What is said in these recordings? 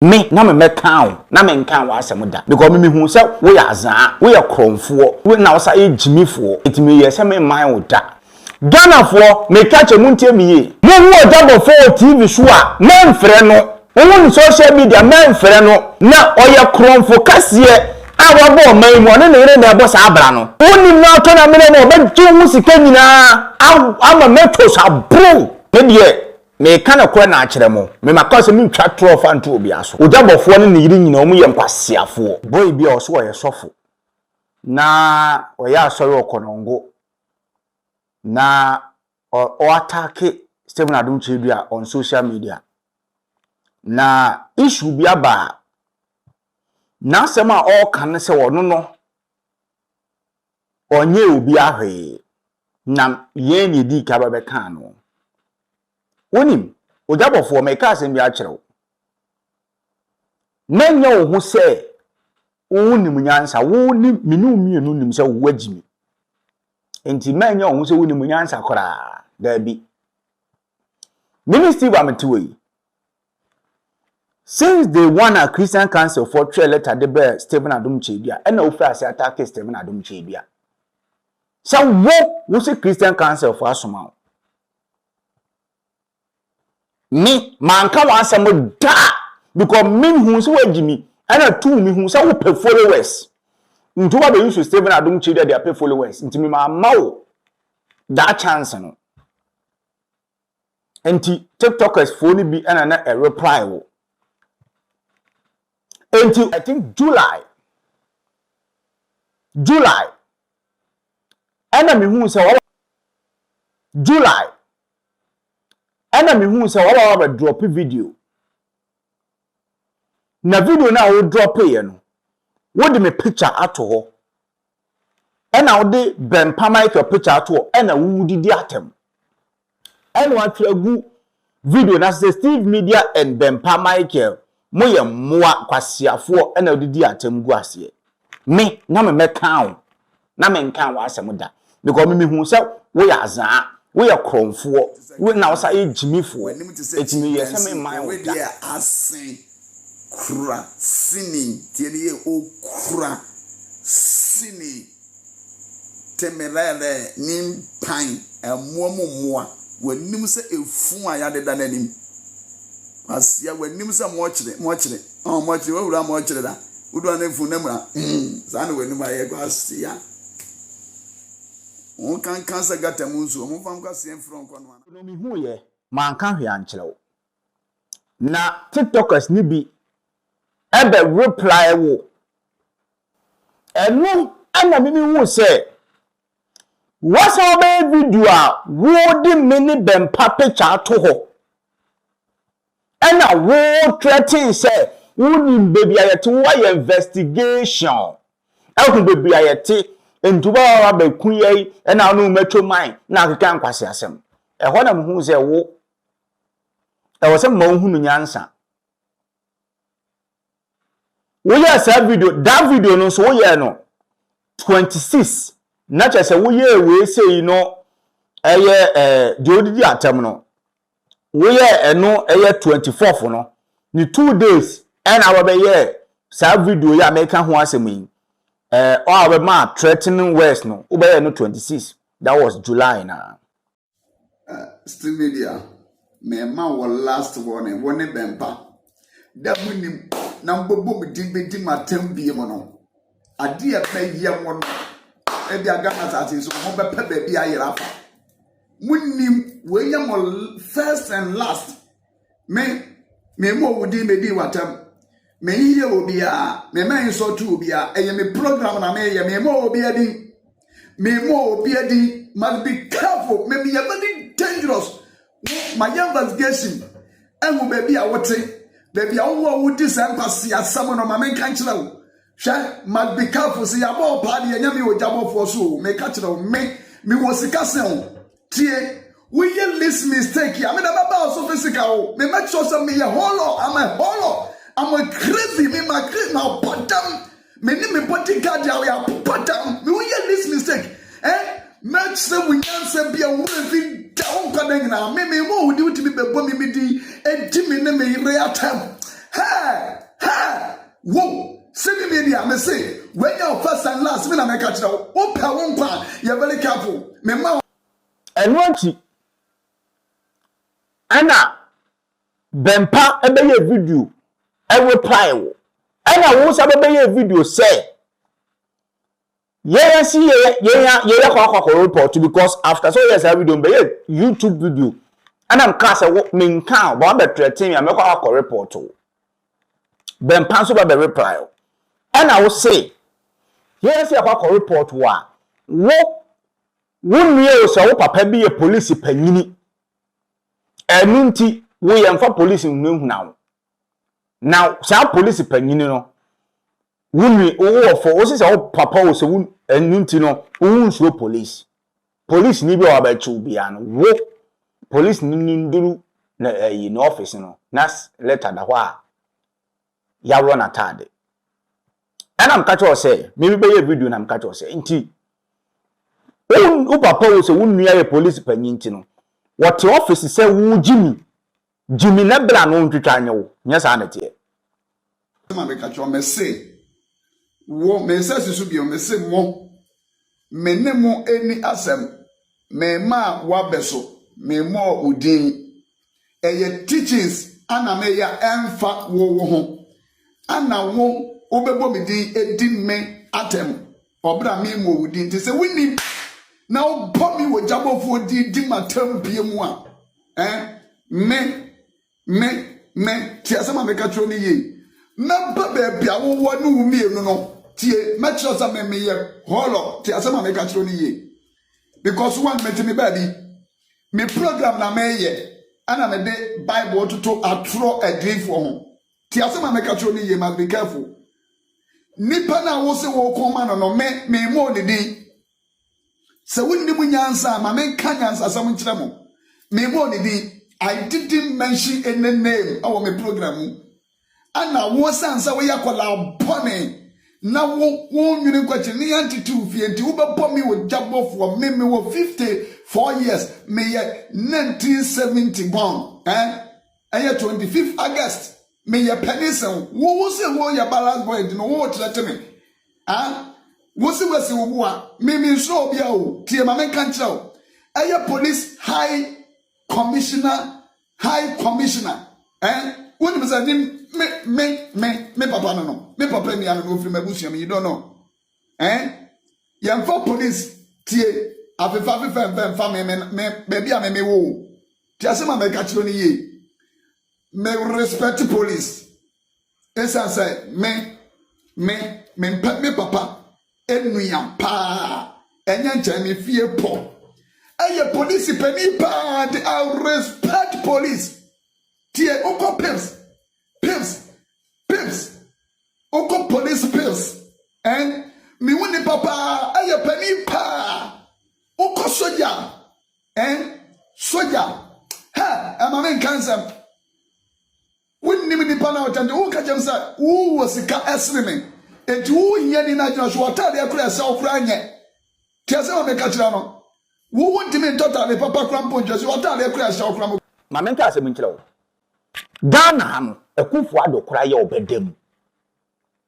me na me kan na me nkan wa asem da because me hu se wo ya azan wo ya kromfo wo na wo sa e jimifo etimi ye se me man wo da Ghana for me catch a muntie me ye mo hu double for TV show a men frɛ no wo social media men frɛ no na oye kromfo kase awabo man mu ne ne na ebo sa abra no woni na to na me na obeju hu sika nyina ama meto sa bro me de me kana kwa na akire mo me makase me twa tro fa nto obi aso ojabofo ne ne yiri nyina omu ye nkwasiafo boy bi o so wo ye sofo na oya asori okonongo na o attack Stephen Adom Chedua on social media na issue bi aba na sema all kan se wono no onye obi ahwe na ye ni di ka ba be kan no wonim ojabofo me ka asem bi a kyerɛw nanya wo hu se wonim nyansa wonim minu mienu nim se wo agimi enti manya wo hu se wonim nyansa kora da bi ministry ba metiwe since they won a Christian Council for trail letter de be Stephen Adom Chedua and no first attack Stephen Adom Chedua so wo se Christian Council for asoma me manka wan asem da because me hu se wagimi and two me hu se wo pe followers nto ba be use Stephen Adom Chedua they pay followers nti me ma mawo that chance no enti TikTokers phone bi and na a reply wo until I think July and me hu se July and me hu se wa drop video na video na wo drop ye no wo de me picture ato ho and na wo de bempa mic picture ato ho and na wo didi atem and what agu video na say Steve Media and bempa Michael moye moa kwasiafo na odidi atem gu ase me na me kan na me nkan wa asem da because me hu se wo ya azan wo ya kromfo wo na wo sa ejimifo etimi ye se me man wo da asen kura sini tieni ye o kura sini temerele nim pan amuamumoa wanim se efu ayadeda nanim asia wanim se mo chire wo wura mo chire da wudu anefu namra za na wanim aye kwa asia on kan kansa gata munsu mo fam kwa se enfro nko no mi hu ye man kan hwe ankyerɛw na TikTokers ni bi ebe reply wo enu ana mi hu se what's our video wo di mini bempa picture to ho and a wo threaten say woni baby ayete wo investigation akun baby ayete entuba wa ba Kyei and na no metro mine na akeka nkwase asem ho na mhu say wo e wo se ma hu no nyansa wo ya sa video that video no so wo ye no 26 na che se wo ye we say no eye de odidi atem no wo ye eno eye 24th no ni 2 days and our be ye sa video ya make ho asem yi o we ma threatening words no wo be ye no 26 that was July na Steve Media me ma wo last warning woni bempa da munim na mbobo mi di matem bi mo no ade e pe ye mo no ebi agana tati so mo be pe ba bi ayira fa munim we ya mo first and last me mo wodi me di watam me yiye obi a me man so tu obi a eye me program na me ye me mo obi adi must be careful me very dangerous my investigation and we baby a wote baby a wo wudi sampasi asamo no ma men kan kire wo hwe must be careful see ya bo party enya me ojabo for so me ka kire wo me wo sika sen tie we ye this mistake ya me na baba so physical me make sure say me ye holo I'm a crazy me my crazy my bottom me ni me body card ya we bottom me we ye this mistake make sure we can say be a woman down connect na me mo wudi uti be bo me di edi me ne me re atam Whoa, send me media, me say, when you're first and last, when I make a child, open one pan, you're very careful. Me ma. And one Anna Bempa a video, I reply. And I was a video say, yeah, see, report because after so years I will do YouTube video. And I'm cast a main count, one better team, I make a report to Bempa so by reply. And I will say, yes, a report wa. What 1 year so papa be a police penny. And nunti we am for police in now. Now, some police penny no. Wunni o for osis o papa o so nunti no unso police. Police ni be obachu bia no. Wo police ni nduru na in office no. Nas letter da hwa ya run atade. And I'm catch or say, maybe be a video na I'm catch or say nti. O papa o so wunni ya police penny nti no. What your office say wu Jimmy na bra no ntwitwa anya wo nya sa na tie ma me ka cho me say wo me say susu bi o me say mo me ne mo eni asem me ma wa beso me mo udin eye teachings ana me ya emfa wo ho ana wo obebo me din edi me atem obra me mo udin ti say wini na obo mi wo jabofo di matam bie mu a me ti asema me ka tro ni ye na ba be bia wo wo no mi enu no tie me tro sa me ye holo ti asema me ka tro ni ye because one me ti me ba di me program na me ye ana me de bible to atro adin for ho ti asema me ka tro ni ye must be careful nipa na wo se wo ko ma no me mo de di se wonni mu nyansa ma me kan nyansa sam nkire mo me mo ne di I didn't mention any name our my program and now was answer we yakola bonne na wo nwunu kwachi ni anti 2 fie nti wo be me with jabo for me wo 54 years me 1971 and 25th August me penison wo se wo ya balance point no wo trete me wo se wo a me so bia o tie ma me kan kire o police high commissioner when was I me papa no me papa me anu no free my bush you don't know yam for police tie afefa me baby am me wo ti asema me ka chiro ni ye me respect police esa say me papa enu yam pa enya nche me fie po aye police penny bad I respect police tie oko pills oko police pills me woni papa aye penny pa oko soldier soldier am men cancer woni mi nipa na otande wo ka jem sa wo wasika esreme enti wo hia ni na jina so otade akura se okura anye tie se o me ka kira no wo wonti me total papa krampo nje so otade akura se okura mo ma men ka se min kire wo Ghana no ekufu ado kura ye obedem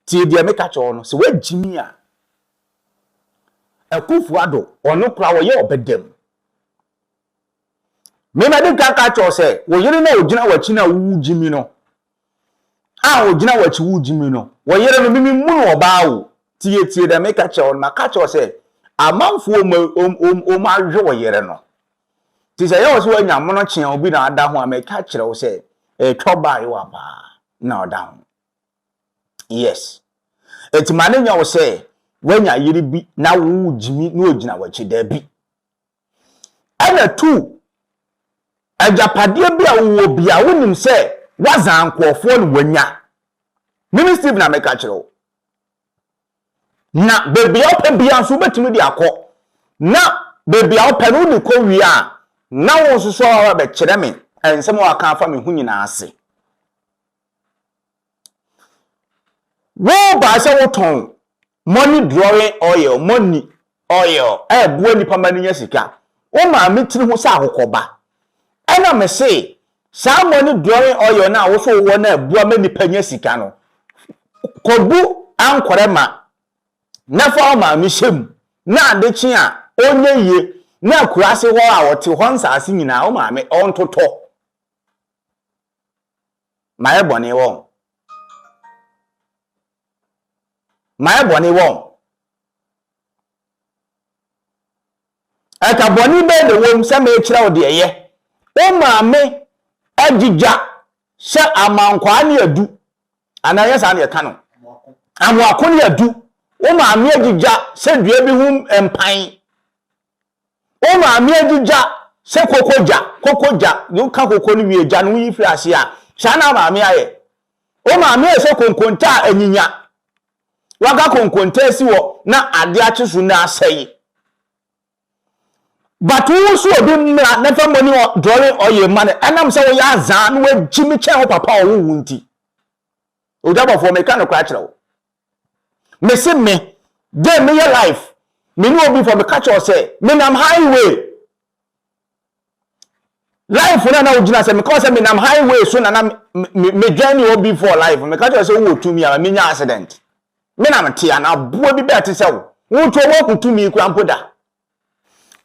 tie dia me ka kire no se wagimi a ekufu ado ono kura wo ye obedem me ma de ka kire se wo yire na ogina wachi na wugimi no ogina wachi wugimi no wo yire no mimi mu no oba wo tie da me ka kire no ma ka kire se amanfo o ma hwe wo yire no ti se ye wo so anya mono kye obi na ada ho a me ka kire wo se trouble you apa now down yes eti manenya wo say wanya yiri bi na wo jimi na ogina wachi da bi ana tu ajapade bi a wo bi a wonim say wazan kwofo no wanya ministry na meka kire na bebi open bia so betimi di akọ na bebi open no di ko wi a na wo so so wa be kire me ensem wa kan fa me hu nyina ase wo ba se wo ton money drawing oil buo ni pamba ni sika wo ma me tiri ho sa akokoba ana me se Someone drawing oil na wo so wo na bua ma nipa nya sika no. Kobu ankorema na fa ma mi hyem na ade chi a onye ye na kurase ho a wote ho nsase nyina wo ma me ontoto ma ebone wo aka boni be de wom se ma ekira wo de ye wo ma me agija se amankwa ne adu anaye sa ne ka no amwako ne adu wo ma me agija se dua bi hum empan wo ma me agija se kokoja yo ka kokko ni wie ja no yi firi ase a sha na ma me aye wo ma me se konkonta anyinya waga konkonta si wo na ade achesu na asai but wo so obi mra na fa money drawing oil man enam se wo ya zan no wagimi che ho papa wo wunti o da bofo me ka no kwa kire wo me se me dey me your life me no obi for me catch or say me nam highway life na ugina say me cause me nam highway so na me journey obi for life me catch or say wo tumi a me nya accident me nam tia na bo bi be te say wo to wo kutumi ku ampoda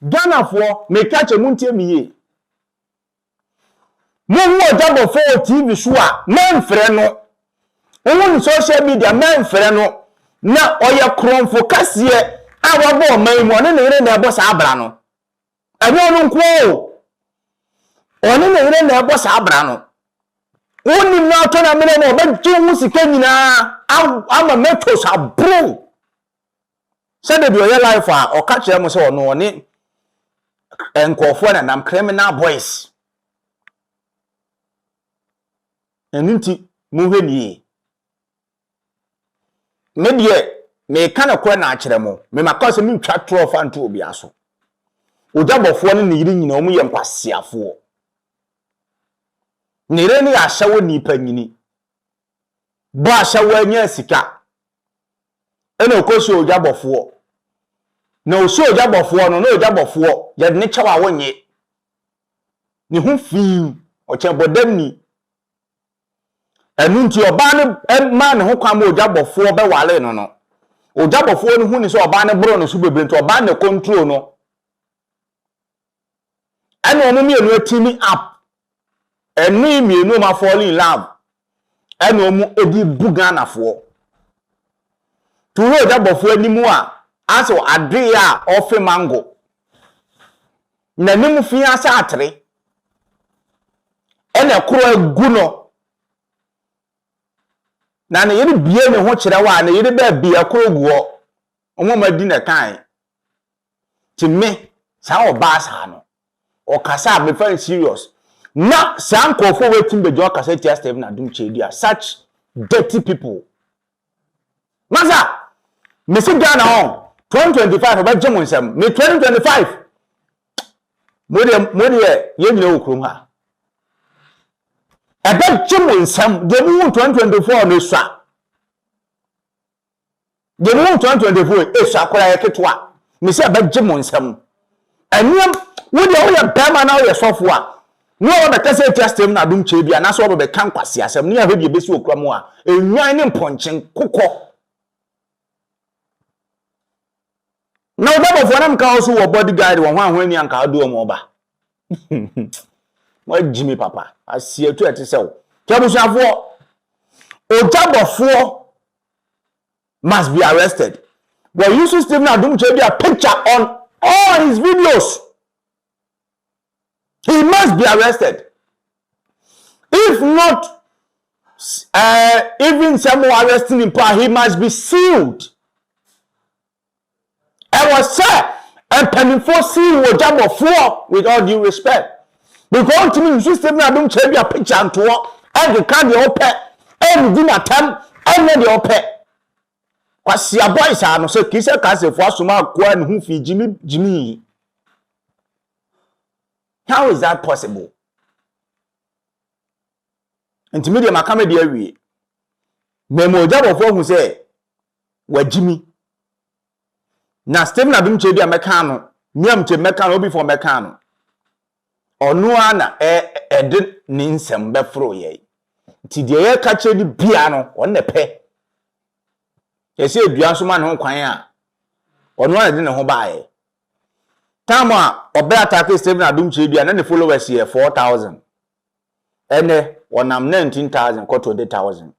Ghana for me catch a muntie mi ye. Mo wo jabo for TV show a men frɛ no. Won social media men frɛ no na oye kronfo kase a wabo man mu ne ne na ebo sa abra no. Ebe onu nko. Oni ne na ebo sa abra no. Woni na to na me na obaji hu sika nyina ama meto sa bro. Say the your life a o catch am say ono oni enkofo na nam criminal boys enunti muhwe ni me de me kana kwa na akire mo me makase me ntwa tro fa nto obi aso ojabofo ne ne yiri nyina omu ye nkwasiafo nire ni ahyawo nipa nyini bo ahyawo anya sika ena okosi ojabofo na o so ojabofo no na ojabofo ye ne kyewa wonye ni hu fi o chebodam ni enu nti oba ne ma ne ho kwam ojabofo be wale no ojabofo ne hu ni so oba ne bro no so bebre nti oba ne control no enu omo mienu atimi up enu mienu ma fall in love enu omo edi buganafo tuwo ojabofo animu a aso adwe a ofe mango na nim fi asa atre ene kro agu no na ne yiri bie ne ho kire wa na yiri ba bia kro guo omoma di na kan ti me sa oba sa no o kasa be very serious na sankofo wetin be jo kasa tia Steve na dum chedia such dirty people maza me si Ghana on 2025 ba jemo nsam me 2025 modi ye nyina okrum ha eba jemo nsam de mu 2024 no swa de mu 2024 eswa kwara ye ketwa me si eba jemo nsam aniam wodi o ye bema na o ye sofo a no o be kase testem na dum che bia na so o be kan kwase asem ne ya be besi okram a enwan ne mponchen kokko na odabo for nam ka also wo bodyguard won hwan hwan ni anka ado mo ba mo jimi papa asie tu etese wo kebusuafo ojabofo must be arrested. But Yusuf Stephen Adom should be a picture on all his videos. He must be arrested. If not, even someone arresting him, he must be sealed. I was said, and penny for seal will jump of four with all due respect. Because to me, Yusuf Stephen Adom should be a picture and to walk, and the candy open, and dinner time, and then the open. Kwasi a boys are no so kisa kase for asuma kwa and who fi Jimmy. How is that possible? And to me, the Macame dear Memo job of who say, where Jimmy. Now, Stephen Adom Chebi a mecano, Miam to mecano before mecano. ono ana ede ne nsem befro ye ti de ye ka che di bia no on pe yesi edua so ma ne ho kwan a ono ana de ne ho baaye tama obe attack Stephen Adom che dua na ne followers here 4000 ene wonam 19000 ko 20000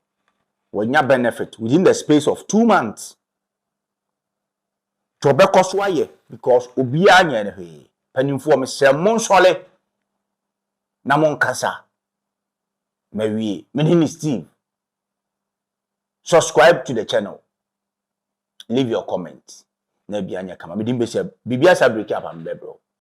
wonya benefit within the space of 2 months to be koso aye because obi anya ne he panimfo me semon sole na mon kasa mawie me name is Steve. Subscribe to the channel, leave your comments na bia anya kama me dim be se bibia sa break up am bebro